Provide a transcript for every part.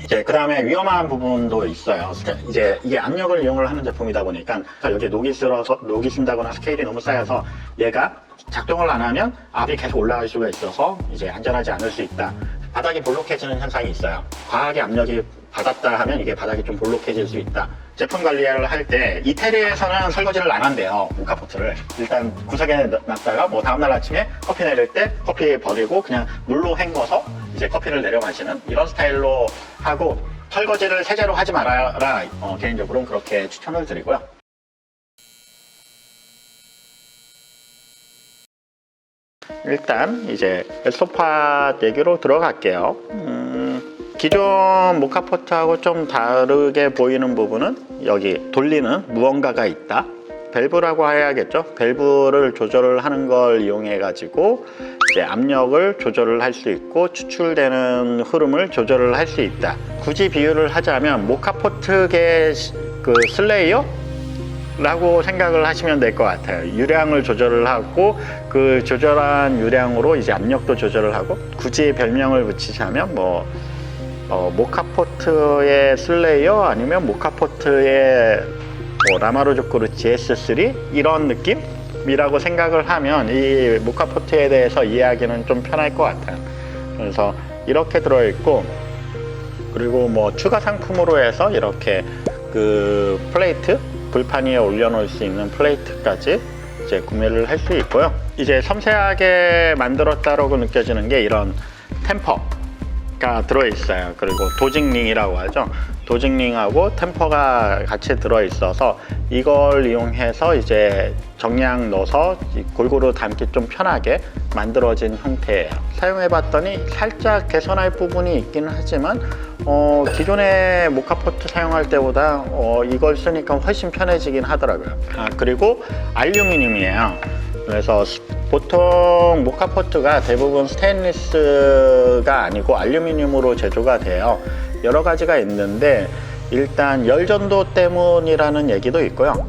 이제 그 다음에 위험한 부분도 있어요. 이제 이게 압력을 이용을 하는 제품이다 보니까 여기에 녹이 쓴다거나 스케일이 너무 쌓여서 얘가 작동을 안 하면 압이 계속 올라갈 수가 있어서 이제 안전하지 않을 수 있다. 바닥이 볼록해지는 현상이 있어요. 과하게 압력이 받았다 하면 이게 바닥이 좀 볼록해질 수 있다. 제품 관리를 할 때 이태리에서는 설거지를 안 한대요. 모카포트를 일단 구석에 놨다가 뭐 다음날 아침에 커피 내릴 때 커피 버리고 그냥 물로 헹궈서 이제 커피를 내려 마시는 이런 스타일로 하고, 설거지를 세제로 하지 말아라. 개인적으로는 그렇게 추천을 드리고요. 일단 이제 소파 얘기로 들어갈게요. 기존 모카포트하고 좀 다르게 보이는 부분은 여기 돌리는 무언가가 있다. 밸브라고 해야겠죠. 밸브를 조절을 하는 걸 이용해 가지고 이제 압력을 조절을 할 수 있고 추출되는 흐름을 조절을 할 수 있다. 굳이 비유를 하자면 모카포트계 그 슬레이어 라고 생각을 하시면 될 것 같아요. 유량을 조절을 하고 그 조절한 유량으로 이제 압력도 조절을 하고, 굳이 별명을 붙이자면 뭐 모카포트의 슬레이어 아니면 모카포트의 뭐 라마로조크루 GS3 이런 느낌이라고 생각을 하면 이 모카포트에 대해서 이해하기는 좀 편할 것 같아요. 그래서 이렇게 들어있고, 그리고 뭐 추가 상품으로 해서 이렇게 그 플레이트 불판 위에 올려놓을 수 있는 플레이트까지 이제 구매를 할 수 있고요. 이제 섬세하게 만들었다라고 느껴지는 게 이런 템퍼가 들어있어요. 그리고 도직링이라고 하죠. 도직링하고 템퍼가 같이 들어있어서 이걸 이용해서 이제 정량 넣어서 골고루 담기 좀 편하게 만들어진 형태예요. 사용해봤더니 살짝 개선할 부분이 있기는 하지만 기존의 모카포트 사용할 때보다 이걸 쓰니까 훨씬 편해지긴 하더라고요. 그리고 알루미늄이에요. 그래서 보통 모카포트가 대부분 스테인리스가 아니고 알루미늄으로 제조가 돼요. 여러 가지가 있는데 일단 열전도 때문이라는 얘기도 있고요.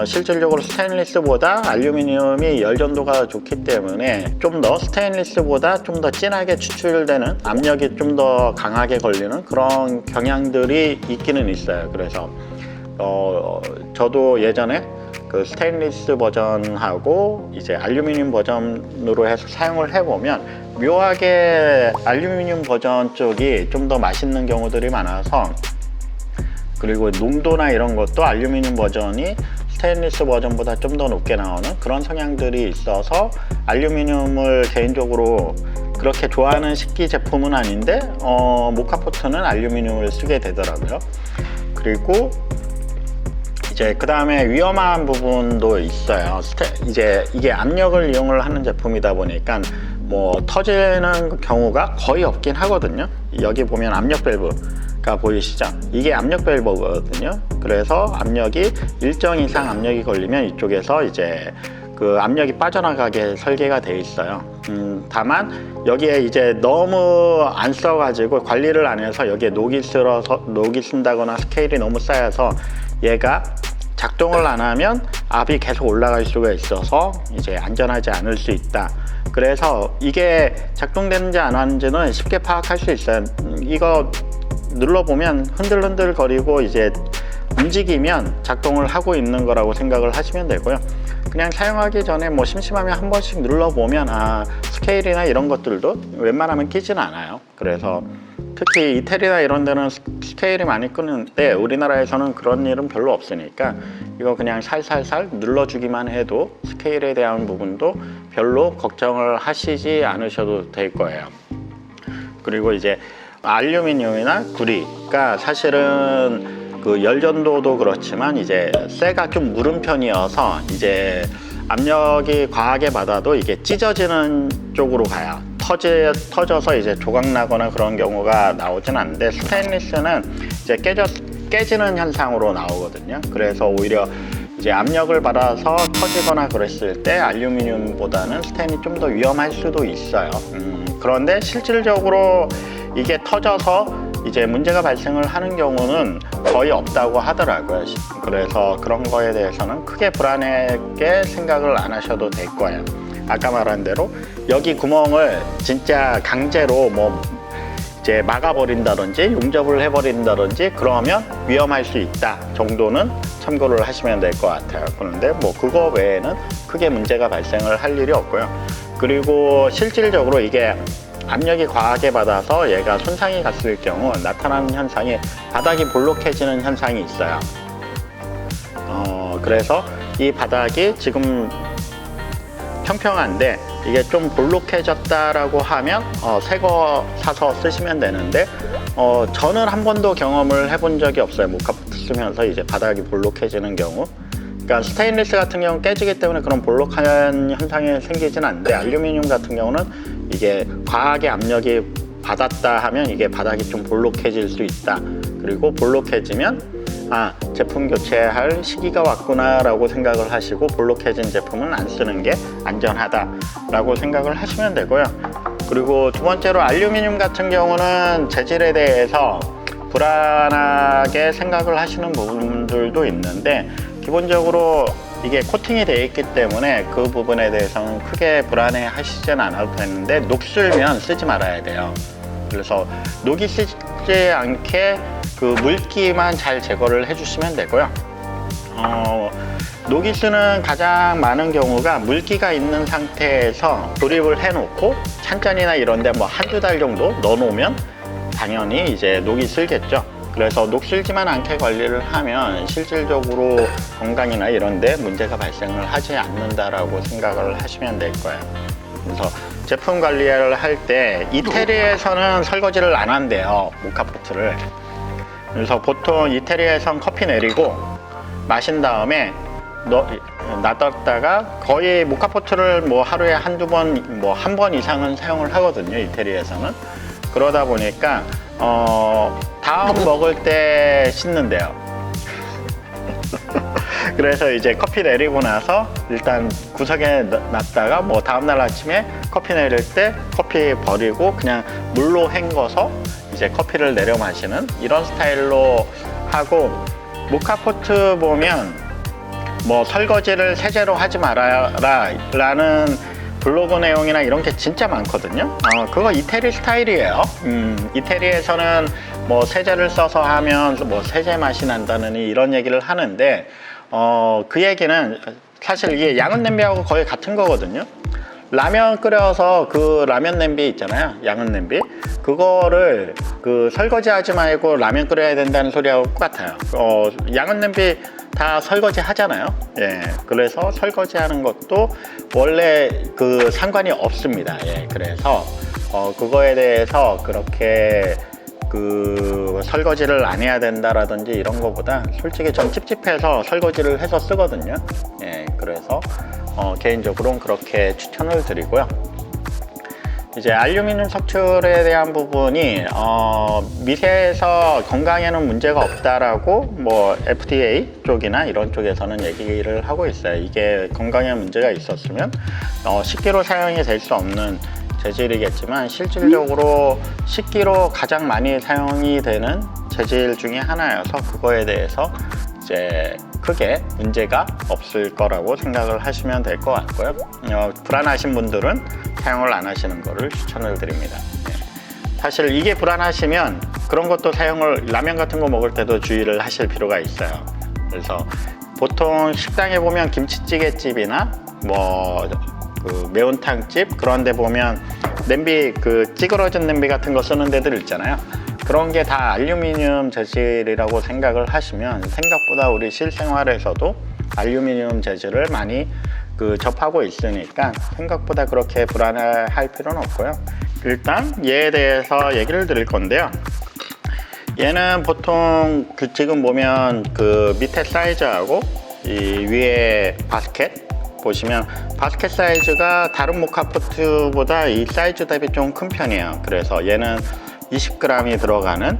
실질적으로 스테인리스보다 알루미늄이 열전도가 좋기 때문에 좀 더 스테인리스보다 좀 더 진하게 추출되는 압력이 좀 더 강하게 걸리는 그런 경향들이 있기는 있어요. 그래서 저도 예전에 그 스테인리스 버전하고 이제 알루미늄 버전으로 해서 사용을 해보면 묘하게 알루미늄 버전 쪽이 좀 더 맛있는 경우들이 많아서, 그리고 농도나 이런 것도 알루미늄 버전이 스테인리스 버전보다 좀 더 높게 나오는 그런 성향들이 있어서 알루미늄을 개인적으로 그렇게 좋아하는 식기 제품은 아닌데 모카포트는 알루미늄을 쓰게 되더라고요. 그리고 이제 그 다음에 위험한 부분도 있어요. 이제 이게 압력을 이용을 하는 제품이다 보니까 뭐 터지는 경우가 거의 없긴 하거든요. 여기 보면 압력 밸브가 보이시죠? 이게 압력 밸브거든요. 그래서 압력이 일정 이상 압력이 걸리면 이쪽에서 이제 그 압력이 빠져나가게 설계가 돼 있어요. 다만 여기에 이제 너무 안 써가지고 관리를 안 해서 여기에 녹이 쓴다거나 스케일이 너무 쌓여서 얘가 작동을 안 하면 압이 계속 올라갈 수가 있어서 이제 안전하지 않을 수 있다. 그래서 이게 작동되는지 안 하는지는 쉽게 파악할 수 있어요. 이거 눌러보면 흔들흔들 거리고 이제 움직이면 작동을 하고 있는 거라고 생각을 하시면 되고요. 그냥 사용하기 전에 뭐 심심하면 한 번씩 눌러보면 스케일이나 이런 것들도 웬만하면 끼지는 않아요. 그래서 특히 이태리나 이런 데는 스케일이 많이 끄는데 우리나라에서는 그런 일은 별로 없으니까 이거 그냥 살살살 눌러주기만 해도 스케일에 대한 부분도 별로 걱정을 하시지 않으셔도 될 거예요. 그리고 이제 알루미늄이나 구리가 사실은 그 열전도도 그렇지만 이제 쇠가 좀 무른 편이어서 이제 압력이 과하게 받아도 이게 찢어지는 쪽으로 가요. 터져서 이제 조각 나거나 그런 경우가 나오진 않는데 스테인리스는 이제 깨지는 현상으로 나오거든요. 그래서 오히려 이제 압력을 받아서 터지거나 그랬을 때 알루미늄보다는 스테인이 좀 더 위험할 수도 있어요. 그런데 실질적으로 이게 터져서 이제 문제가 발생을 하는 경우는 거의 없다고 하더라고요. 그래서 그런 거에 대해서는 크게 불안하게 생각을 안 하셔도 될 거예요. 아까 말한 대로 여기 구멍을 진짜 강제로 뭐 이제 막아버린다든지 용접을 해버린다든지 그러면 위험할 수 있다 정도는 참고를 하시면 될 것 같아요. 그런데 뭐 그거 외에는 크게 문제가 발생을 할 일이 없고요. 그리고 실질적으로 이게 압력이 과하게 받아서 얘가 손상이 갔을 경우 나타나는 현상이 바닥이 볼록해지는 현상이 있어요. 그래서 이 바닥이 지금 평평한데 이게 좀 볼록해졌다라고 하면 새 거 사서 쓰시면 되는데 저는 한 번도 경험을 해본 적이 없어요. 모카포트 쓰면서 이제 바닥이 볼록해지는 경우. 그러니까 스테인리스 같은 경우는 깨지기 때문에 그런 볼록한 현상이 생기진 않는데 알루미늄 같은 경우는 이게 과하게 압력이 받았다 하면 이게 바닥이 좀 볼록해질 수 있다. 그리고 볼록해지면 제품 교체할 시기가 왔구나 라고 생각을 하시고 볼록해진 제품은 안 쓰는 게 안전하다 라고 생각을 하시면 되고요. 그리고 두 번째로 알루미늄 같은 경우는 재질에 대해서 불안하게 생각을 하시는 부분들도 있는데 기본적으로 이게 코팅이 되어 있기 때문에 그 부분에 대해서는 크게 불안해 하시진 않아도 되는데 녹슬면 쓰지 말아야 돼요. 그래서 녹이 쓰지 않게 그 물기만 잘 제거를 해주시면 되고요. 녹이 쓰는 가장 많은 경우가 물기가 있는 상태에서 조립을 해놓고 찬잔이나 이런데 뭐 한두 달 정도 넣어놓으면 당연히 이제 녹이 슬겠죠. 그래서 녹슬지만 않게 관리를 하면 실질적으로 건강이나 이런데 문제가 발생을 하지 않는다라고 생각을 하시면 될 거예요. 그래서 제품 관리를 할 때 이태리에서는 설거지를 안 한대요, 모카포트를. 그래서 보통 이태리에선 커피 내리고 마신 다음에 놔뒀다가 거의 모카포트를 뭐 하루에 한두 번, 뭐 한 번 이상은 사용을 하거든요, 이태리에서는. 그러다 보니까 다음 먹을 때 씻는데요. 그래서 이제 커피 내리고 나서 일단 구석에 놨다가 뭐 다음날 아침에 커피 내릴 때 커피 버리고 그냥 물로 헹궈서 이제 커피를 내려 마시는 이런 스타일로 하고, 모카포트 보면 뭐 설거지를 세제로 하지 말아라 라는 블로그 내용이나 이런 게 진짜 많거든요. 그거 이태리 스타일이에요. 이태리에서는 뭐 세제를 써서 하면 뭐 세제 맛이 난다느니 이런 얘기를 하는데 그 얘기는 사실 이게 양은 냄비하고 거의 같은 거거든요. 라면 끓여서 그 라면 냄비 있잖아요, 양은 냄비, 그거를 그 설거지 하지 말고 라면 끓여야 된다는 소리하고 똑같아요. 양은 냄비 다 설거지 하잖아요. 예, 그래서 설거지 하는 것도 원래 그 상관이 없습니다. 예, 그래서 그거에 대해서 그렇게 그 설거지를 안 해야 된다라든지 이런 거보다 솔직히 좀 찝찝해서 설거지를 해서 쓰거든요. 예, 그래서 개인적으로는 그렇게 추천을 드리고요. 이제 알루미늄 석출에 대한 부분이 미세해서 건강에는 문제가 없다라고 뭐 FDA 쪽이나 이런 쪽에서는 얘기를 하고 있어요. 이게 건강에 문제가 있었으면 식기로 사용이 될 수 없는 재질이겠지만 실질적으로 식기로 가장 많이 사용이 되는 재질 중에 하나여서 그거에 대해서 이제 크게 문제가 없을 거라고 생각을 하시면 될 것 같고요. 불안하신 분들은 사용을 안 하시는 거를 추천을 드립니다. 사실 이게 불안하시면 그런 것도 사용을, 라면 같은 거 먹을 때도 주의를 하실 필요가 있어요. 그래서 보통 식당에 보면 김치찌개집이나 뭐 그 매운탕집 그런 데 보면 냄비, 그 찌그러진 냄비 같은 거 쓰는 데들 있잖아요. 그런 게 다 알루미늄 재질이라고 생각을 하시면 생각보다 우리 실생활에서도 알루미늄 재질을 많이 접하고 있으니까 생각보다 그렇게 불안할 필요는 없고요. 일단 얘에 대해서 얘기를 드릴 건데요. 얘는 보통 지금 보면 그 밑에 사이즈하고 이 위에 바스켓 보시면 바스켓 사이즈가 다른 모카포트보다 이 사이즈 대비 좀 큰 편이에요. 그래서 얘는 20g이 들어가는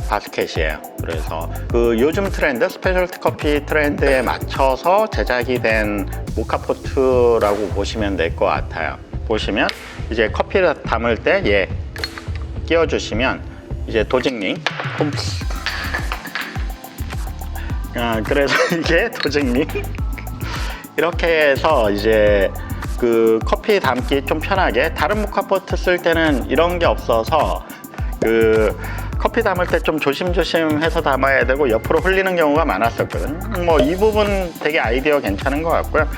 바스켓이에요. 그래서 그 요즘 트렌드, 스페셜티 커피 트렌드에 맞춰서 제작이 된 모카포트라고 보시면 될 것 같아요. 보시면 이제 커피를 담을 때 얘 끼워주시면 이제 도직링, 그래서 이게 도직링 이렇게 해서 이제 그 커피 담기 좀 편하게, 다른 모카포트 쓸 때는 이런 게 없어서 그 커피 담을 때 좀 조심조심해서 담아야 되고 옆으로 흘리는 경우가 많았었거든. 뭐 이 부분 되게 아이디어 괜찮은 것 같고요.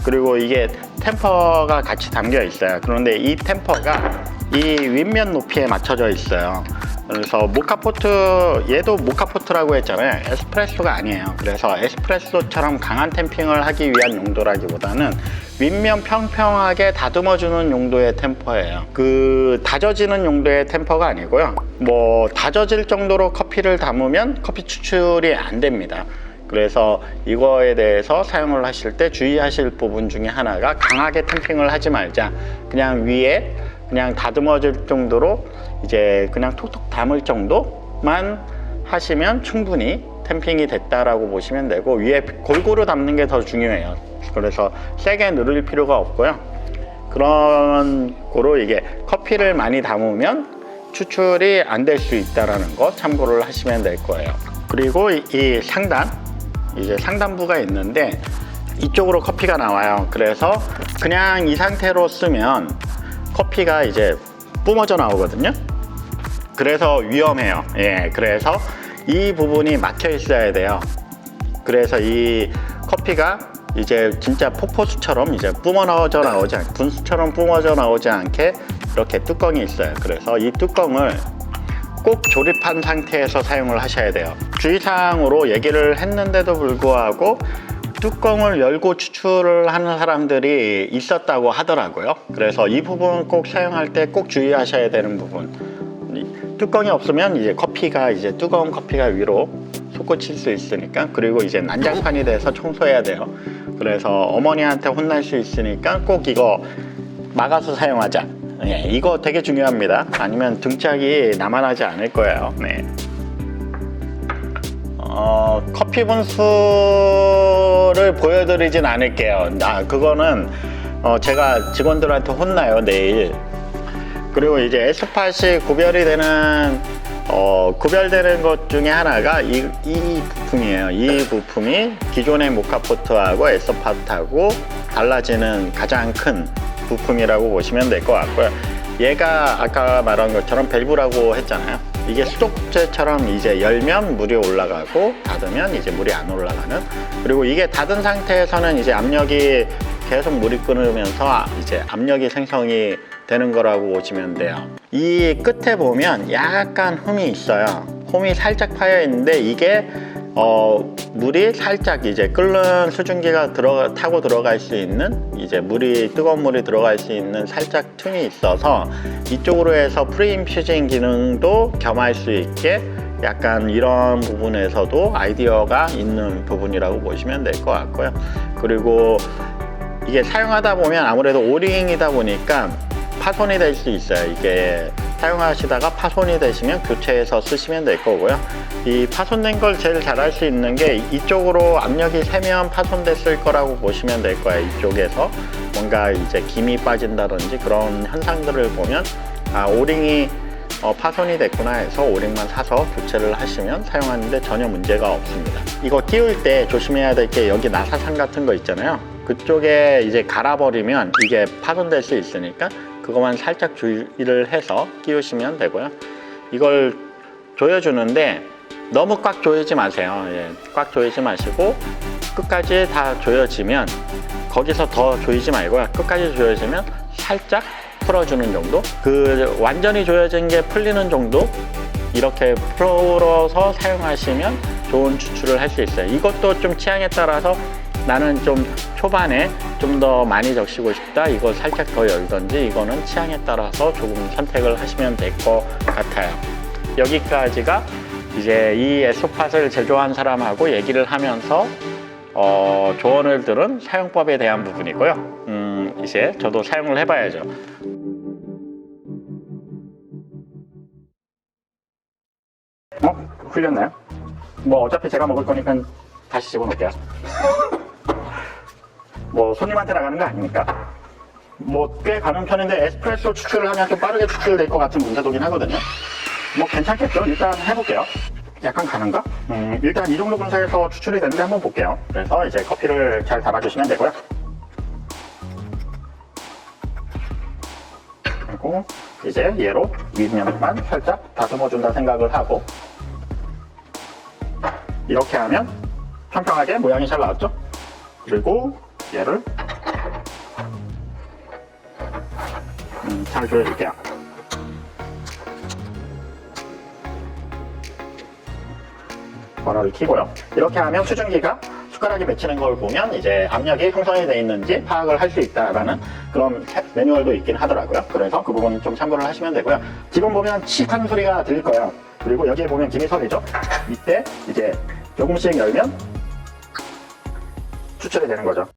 그리고 이게 템퍼가 같이 담겨 있어요. 그런데 이 템퍼가 이 윗면 높이에 맞춰져 있어요. 그래서 모카포트, 얘도 모카포트라고 했잖아요. 에스프레소가 아니에요. 그래서 에스프레소처럼 강한 템핑을 하기 위한 용도라기보다는 윗면 평평하게 다듬어주는 용도의 템퍼예요. 그 다져지는 용도의 템퍼가 아니고요. 뭐 다져질 정도로 커피를 담으면 커피 추출이 안 됩니다. 그래서 이거에 대해서 사용을 하실 때 주의하실 부분 중에 하나가 강하게 템핑을 하지 말자. 그냥 위에 그냥 다듬어질 정도로 이제 그냥 톡톡 담을 정도만 하시면 충분히 템핑이 됐다라고 보시면 되고, 위에 골고루 담는 게 더 중요해요. 그래서 세게 누를 필요가 없고요. 그런 거로 이게 커피를 많이 담으면 추출이 안 될 수 있다라는 거 참고를 하시면 될 거예요. 그리고 이 상단, 이제 상단부가 있는데 이쪽으로 커피가 나와요. 그래서 그냥 이 상태로 쓰면 커피가 이제 뿜어져 나오거든요. 그래서 위험해요. 예, 그래서 이 부분이 막혀 있어야 돼요. 그래서 이 커피가 이제 진짜 폭포수처럼 이제 뿜어져 나오지 않게, 분수처럼 뿜어져 나오지 않게 이렇게 뚜껑이 있어요. 그래서 이 뚜껑을 꼭 조립한 상태에서 사용을 하셔야 돼요. 주의사항으로 얘기를 했는데도 불구하고 뚜껑을 열고 추출을 하는 사람들이 있었다고 하더라고요. 그래서 이 부분 꼭 사용할 때 꼭 주의하셔야 되는 부분. 뚜껑이 없으면 이제 커피가, 이제 뜨거운 커피가 위로 솟구칠 수 있으니까. 그리고 이제 난장판이 돼서 청소해야 돼요. 그래서 어머니한테 혼날 수 있으니까 꼭 이거 막아서 사용하자. 네, 이거 되게 중요합니다. 아니면 등짝이 남아나지 않을 거예요. 네. 커피 분수를 보여드리진 않을게요. 그거는 제가 직원들한테 혼나요, 내일. 그리고 이제 에스팟이 구별되는 것 중에 하나가 이 부품이에요. 이 부품이 기존의 모카포트하고 에스팟하고 달라지는 가장 큰 부품이라고 보시면 될 것 같고요. 얘가 아까 말한 것처럼 밸브라고 했잖아요. 이게 수족제처럼 이제 열면 물이 올라가고 닫으면 이제 물이 안 올라가는. 그리고 이게 닫은 상태에서는 이제 압력이 계속 물이 끓으면서 이제 압력이 생성이 되는 거라고 보시면 돼요. 이 끝에 보면 약간 흠이 있어요. 홈이 살짝 파여 있는데 이게 물이 살짝 이제 끓는 수증기가 타고 들어갈 수 있는, 이제 뜨거운 물이 들어갈 수 있는 살짝 틈이 있어서 이쪽으로 해서 프리인퓨징 기능도 겸할 수 있게 약간 이런 부분에서도 아이디어가 있는 부분이라고 보시면 될 것 같고요. 그리고 이게 사용하다 보면 아무래도 오링이다 보니까 파손이 될 수 있어요. 이게 사용하시다가 파손이 되시면 교체해서 쓰시면 될 거고요. 이 파손된 걸 제일 잘 할 수 있는 게 이쪽으로 압력이 세면 파손됐을 거라고 보시면 될 거예요. 이쪽에서 뭔가 이제 김이 빠진다든지 그런 현상들을 보면 오링이 파손이 됐구나 해서 오링만 사서 교체를 하시면 사용하는데 전혀 문제가 없습니다. 이거 끼울 때 조심해야 될 게 여기 나사산 같은 거 있잖아요. 그쪽에 이제 갈아버리면 이게 파손될 수 있으니까 그것만 살짝 주의를 해서 끼우시면 되고요. 이걸 조여주는데 너무 꽉 조이지 마세요. 예, 꽉 조이지 마시고 끝까지 다 조여지면, 거기서 더 조이지 말고요. 끝까지 조여지면 살짝 풀어주는 정도? 완전히 조여진 게 풀리는 정도? 이렇게 풀어서 사용하시면 좋은 추출을 할 수 있어요. 이것도 좀 취향에 따라서 나는 좀 초반에 좀 더 많이 적시고 싶다, 이거 살짝 더 열던지, 이거는 취향에 따라서 조금 선택을 하시면 될 것 같아요. 여기까지가 이제 이 에스팟을 제조한 사람하고 얘기를 하면서 조언을 들은 사용법에 대한 부분이고요. 이제 저도 사용을 해봐야죠. 흘렸나요? 뭐 어차피 제가 먹을 거니까 다시 집어넣을게요. 뭐 손님한테 나가는 거 아니니까. 뭐 꽤 가는 편인데 에스프레소 추출을 하면 좀 빠르게 추출될 것 같은 분사도긴 하거든요. 뭐 괜찮겠죠? 일단 해볼게요. 약간 가는가? 일단 이 정도 분사에서 추출이 되는데 한번 볼게요. 그래서 이제 커피를 잘 담아주시면 되고요. 그리고 이제 얘로 윗면만 살짝 다듬어 준다 생각을 하고 이렇게 하면 평평하게 모양이 잘 나왔죠? 그리고 얘를 잘 조여줄게요. 버너를 켜고요. 이렇게 하면 수증기가 숟가락에 맺히는 걸 보면 이제 압력이 형성이 되어 있는지 파악을 할 수 있다라는 그런 매뉴얼도 있긴 하더라고요. 그래서 그 부분 좀 참고를 하시면 되고요. 지금 보면 칙 하는 소리가 들릴 거예요. 그리고 여기에 보면 기미선이죠. 이때 이제 조금씩 열면 추출이 되는 거죠.